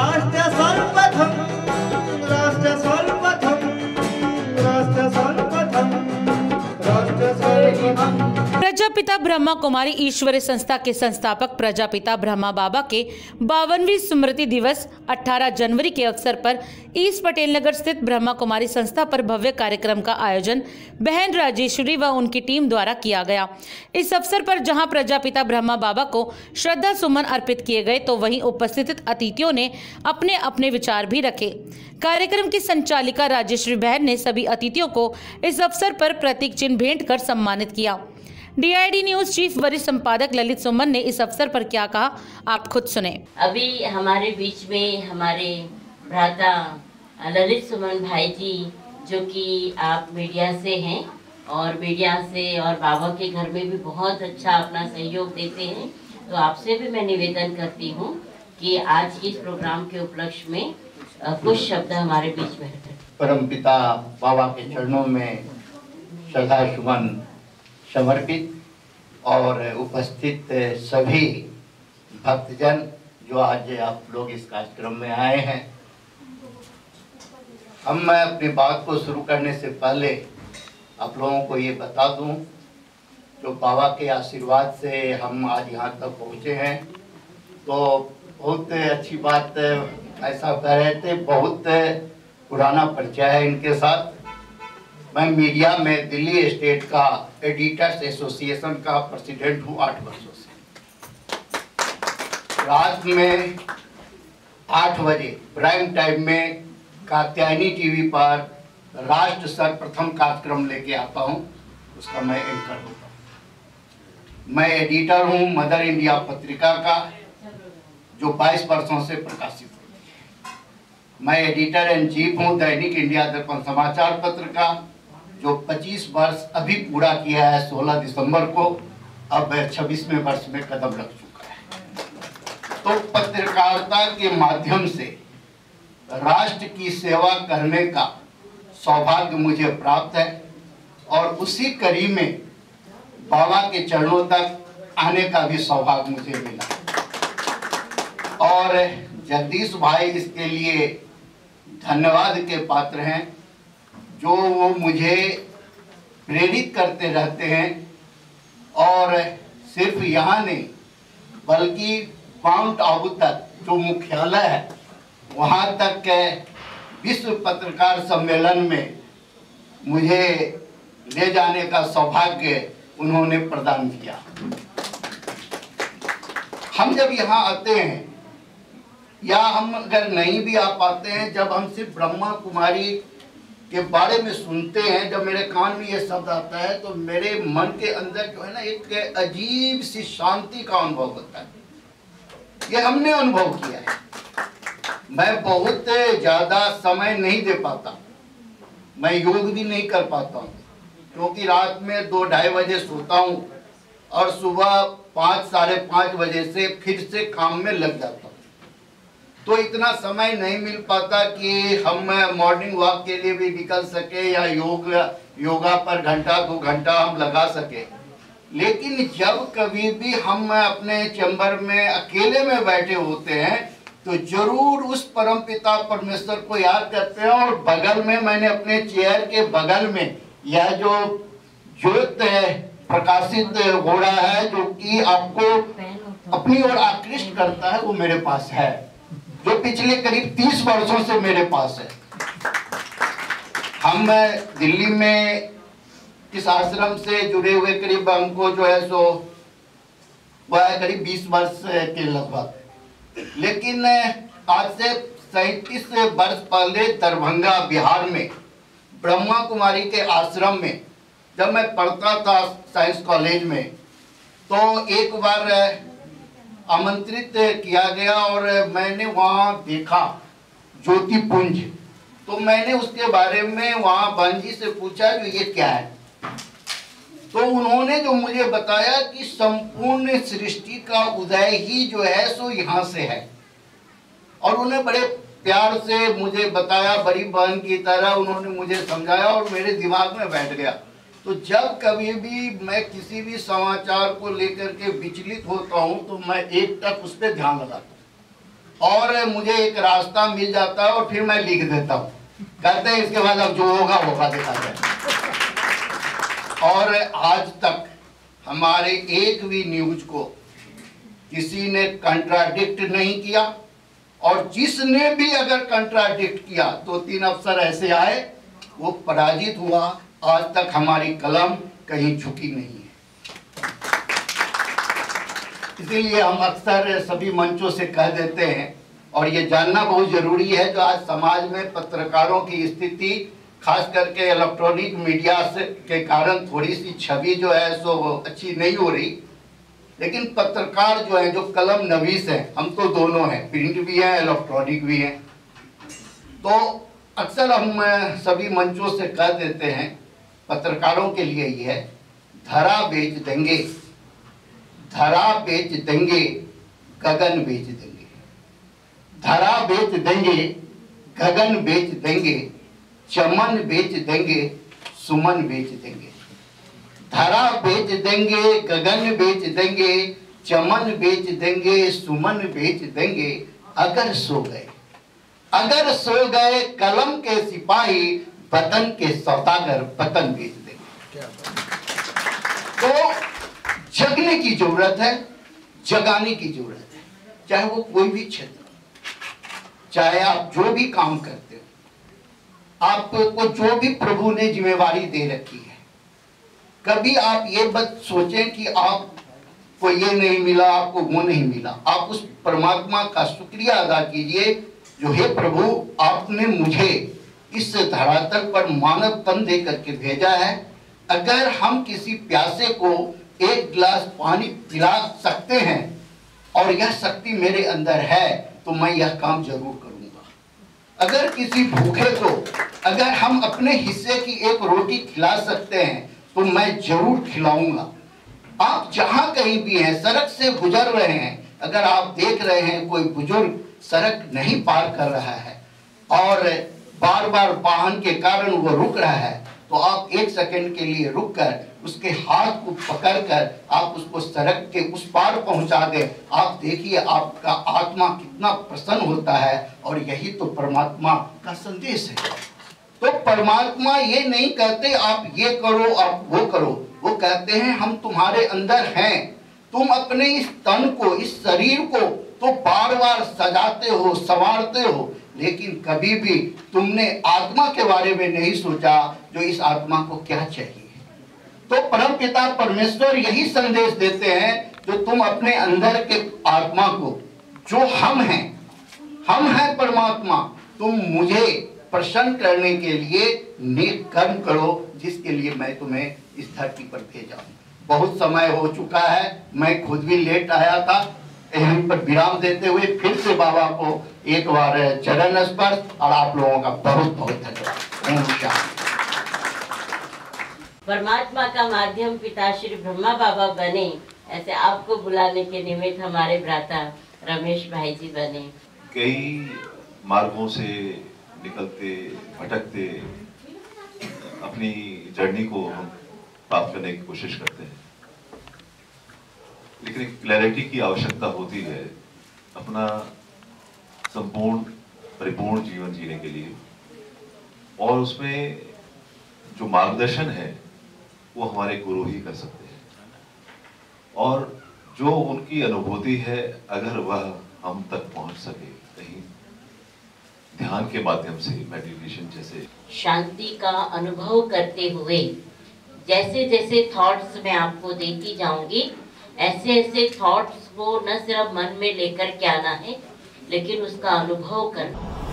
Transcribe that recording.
राष्ट्र सर्वप्रथम राष्ट्र सर्वप्रथम राष्ट्र सर्वप्रथम राष्ट्र सर्वप्रथम। प्रजापिता ब्रह्मा कुमारी ईश्वरीय संस्था के संस्थापक प्रजापिता ब्रह्मा बाबा के 52वीं स्मृति दिवस 18 जनवरी के अवसर पर ईस्ट पटेल नगर स्थित ब्रह्मा कुमारी संस्था पर भव्य कार्यक्रम का आयोजन बहन राजेश्वरी व उनकी टीम द्वारा किया गया। इस अवसर पर जहां प्रजापिता ब्रह्मा बाबा को श्रद्धा सुमन अर्पित किए गए तो वहीं उपस्थित अतिथियों ने अपने अपने विचार भी रखे। कार्यक्रम की संचालिका राजेश्वरी बहन ने सभी अतिथियों को इस अवसर पर प्रतीक चिन्ह भेंट कर सम्मानित किया। DID न्यूज चीफ वरिष्ठ संपादक ललित सुमन ने इस अवसर पर क्या कहा, आप खुद सुने। अभी हमारे बीच में हमारे भ्राता ललित सुमन भाई जी, जो कि आप मीडिया से हैं और मीडिया से और बाबा के घर में भी बहुत अच्छा अपना सहयोग देते हैं, तो आपसे भी मैं निवेदन करती हूँ कि आज इस प्रोग्राम के उपलक्ष्य में कुछ शब्द हमारे बीच में रखें। परमपिता बाबा के चरणों में श्रद्धा सुमन समर्पित और उपस्थित सभी भक्तजन जो आज आप लोग इस कार्यक्रम में आए हैं। हम मैं अपनी बात को शुरू करने से पहले आप लोगों को ये बता दूं, जो बाबा के आशीर्वाद से हम आज यहाँ तक पहुँचे हैं, तो बहुत अच्छी बात। ऐसा कह रहे थे, बहुत पुराना परिचय है इनके साथ। मैं मीडिया में दिल्ली स्टेट का एडिटर्स एसोसिएशन का प्रेसिडेंट हूँ 8 वर्षों से। रात में 8 बजे प्राइम टाइम में कात्यायनी टीवी पर राष्ट्र सर्वप्रथम कार्यक्रम लेके आता हूँ, उसका मैं एंकर होता हूँ। मैं एडिटर हूँ मदर इंडिया पत्रिका का, जो 22 वर्षों से प्रकाशित होती है। मैं एडिटर इन चीफ हूँ दैनिक इंडिया दर्पण समाचार पत्र का, जो 25 वर्ष अभी पूरा किया है 16 दिसंबर को, अब 26वें वर्ष में कदम रख चुका है। तो पत्रकारिता के माध्यम से राष्ट्र की सेवा करने का सौभाग्य मुझे प्राप्त है और उसी कड़ी में बाबा के चरणों तक आने का भी सौभाग्य मुझे मिला। और जगदीश भाई इसके लिए धन्यवाद के पात्र हैं, जो वो मुझे प्रेरित करते रहते हैं और सिर्फ यहाँ नहीं बल्कि माउंट आबू तक जो मुख्यालय है वहाँ तक के विश्व पत्रकार सम्मेलन में मुझे ले जाने का सौभाग्य उन्होंने प्रदान किया। हम जब यहाँ आते हैं या हम अगर नहीं भी आ पाते हैं, जब हम सिर्फ ब्रह्मा कुमारी के बारे में सुनते हैं, जब मेरे कान में ये शब्द आता है तो मेरे मन के अंदर जो है ना एक अजीब सी शांति का अनुभव होता है। ये हमने अनुभव किया है। मैं बहुत ज़्यादा समय नहीं दे पाता, मैं योग भी नहीं कर पाता हूँ, क्योंकि रात में 2-2:30 बजे सोता हूँ और सुबह 5 साढ़े 5 बजे से फिर से काम में लग जाता हूँ। तो इतना समय नहीं मिल पाता कि हम मॉर्निंग वॉक के लिए भी निकल सके या योगा पर 1-2 घंटा हम लगा सके। लेकिन जब कभी भी हम अपने चैम्बर में अकेले में बैठे होते हैं तो जरूर उस परमपिता परमेश्वर को याद करते हैं। और बगल में मैंने अपने चेयर के बगल में यह जो ज्योत प्रकाशित घोड़ा है, जो कि आपको अपनी ओर आकृष्ट करता है, वो मेरे पास है, जो पिछले करीब 30 वर्षों से मेरे पास है। हम दिल्ली में इस आश्रम से जुड़े हुए करीब हमको जो है सो वह है करीब 20 वर्ष के लगभग। लेकिन आज से 37 वर्ष पहले दरभंगा बिहार में ब्रह्मा कुमारी के आश्रम में जब मैं पढ़ता था साइंस कॉलेज में, तो एक बार आमंत्रित किया गया और मैंने वहाँ देखा ज्योतिपुंज। तो मैंने उसके बारे में वहाँ बहन जी से पूछा कि ये क्या है। तो उन्होंने जो मुझे बताया कि संपूर्ण सृष्टि का उदय ही जो है सो यहाँ से है। और उन्हें बड़े प्यार से मुझे बताया, बड़ी बहन की तरह उन्होंने मुझे समझाया और मेरे दिमाग में बैठ गया। तो जब कभी भी मैं किसी भी समाचार को लेकर के विचलित होता हूँ तो मैं एक तक उस पर ध्यान लगाता हूँ। और मुझे एक रास्ता मिल जाता है और फिर मैं लिख देता हूँ, कहते हैं इसके बाद अब जो होगा होगा, देखा जाए। और आज तक हमारे एक भी न्यूज को किसी ने कंट्राडिक्ट नहीं किया, और जिसने भी अगर कंट्राडिक्ट किया तो 3 अफसर ऐसे आए, वो पराजित हुआ। आज तक हमारी कलम कहीं झुकी नहीं है। इसीलिए हम अक्सर सभी मंचों से कह देते हैं, और ये जानना बहुत जरूरी है, जो आज समाज में पत्रकारों की स्थिति खास करके इलेक्ट्रॉनिक मीडिया से के कारण थोड़ी सी छवि जो है सो अच्छी नहीं हो रही, लेकिन पत्रकार जो है, जो कलम नवीस है, हम तो दोनों हैं, प्रिंट भी है इलेक्ट्रॉनिक भी है, तो अक्सर हम सभी मंचों से कह देते हैं पत्रकारों के लिए ये है, धरा बेच देंगे, धरा बेच देंगे, गगन बेच देंगे, धरा बेच देंगे, गगन बेच देंगे, चमन बेच देंगे, सुमन बेच देंगे। धरा बेच देंगे, गगन बेच देंगे, चमन बेच देंगे, सुमन बेच देंगे, अगर सो गए, अगर सो गए कलम के सिपाही, वतन के सौदागर पतन बेच देंगे। तो जगने की जरूरत है, जगाने की जरूरत है, चाहे वो कोई भी क्षेत्र, चाहे आप जो भी काम करते हो, आपको जो भी प्रभु ने जिम्मेवारी दे रखी है, कभी आप ये मत सोचें कि आपको ये नहीं मिला, आपको वो नहीं मिला। आप उस परमात्मा का शुक्रिया अदा कीजिए, जो हे प्रभु आपने मुझे इस धरातल पर मानव तन दे करके भेजा है। अगर हम किसी प्यासे को 1 गिलास पानी पिला सकते हैं और यह शक्ति मेरे अंदर है, तो मैं यह काम जरूर करूंगा। अगर किसी भूखे को अगर हम अपने हिस्से की 1 रोटी खिला सकते हैं, तो मैं जरूर खिलाऊंगा। आप जहां कहीं भी हैं, सड़क से गुजर रहे हैं, अगर आप देख रहे हैं कोई बुजुर्ग सड़क नहीं पार कर रहा है और बार बार वाहन के कारण वो रुक रहा है, तो आप 1 सेकंड के लिए रुककर उसके हाथ को पकड़कर आप उसको सड़क के उस पार पहुंचा दें। आप देखिए आपका आत्मा कितना प्रसन्न होता है, और यही तो परमात्मा का संदेश है। तो परमात्मा ये नहीं कहते आप ये करो आप वो करो, वो कहते हैं हम तुम्हारे अंदर हैं। तुम अपने इस तन को, इस शरीर को तो बार बार सजाते हो, संवारते हो, लेकिन कभी भी तुमने आत्मा के बारे में नहीं सोचा, जो इस आत्मा को क्या चाहिए। तो परम पिता परमेश्वर यही संदेश देते हैं, जो तुम अपने अंदर के आत्मा को, जो हम हैं परमात्मा, तुम मुझे प्रसन्न करने के लिए नेक कर्म करो, जिसके लिए मैं तुम्हें इस धरती पर भेजा हूं। बहुत समय हो चुका है, मैं खुद भी लेट आया था। यहीं पर विराम देते हुए फिर से बाबा को एक बार चरण स्पर्श, और आप लोगों का बहुत बहुत धन्यवाद। परमात्मा का माध्यम पिता श्री ब्रह्मा बाबा बने, ऐसे आपको बुलाने के निमित्त हमारे भ्राता रमेश भाई जी बने। कई मार्गों से निकलते भटकते अपनी जर्नी को हम प्राप्त करने की कोशिश करते हैं, लेकिन एक क्लैरिटी की आवश्यकता होती है अपना संपूर्ण परिपूर्ण जीवन जीने के लिए, और उसमें जो मार्गदर्शन है वो हमारे गुरु ही कर सकते हैं। और जो उनकी अनुभूति है, अगर वह हम तक पहुंच सके कहीं ध्यान के माध्यम से, मेडिटेशन जैसे, शांति का अनुभव करते हुए जैसे जैसे थॉट्स मैं आपको देती जाऊंगी, ऐसे ऐसे थॉट्स को न सिर्फ मन में लेकर के आना है, लेकिन उसका अनुभव करना।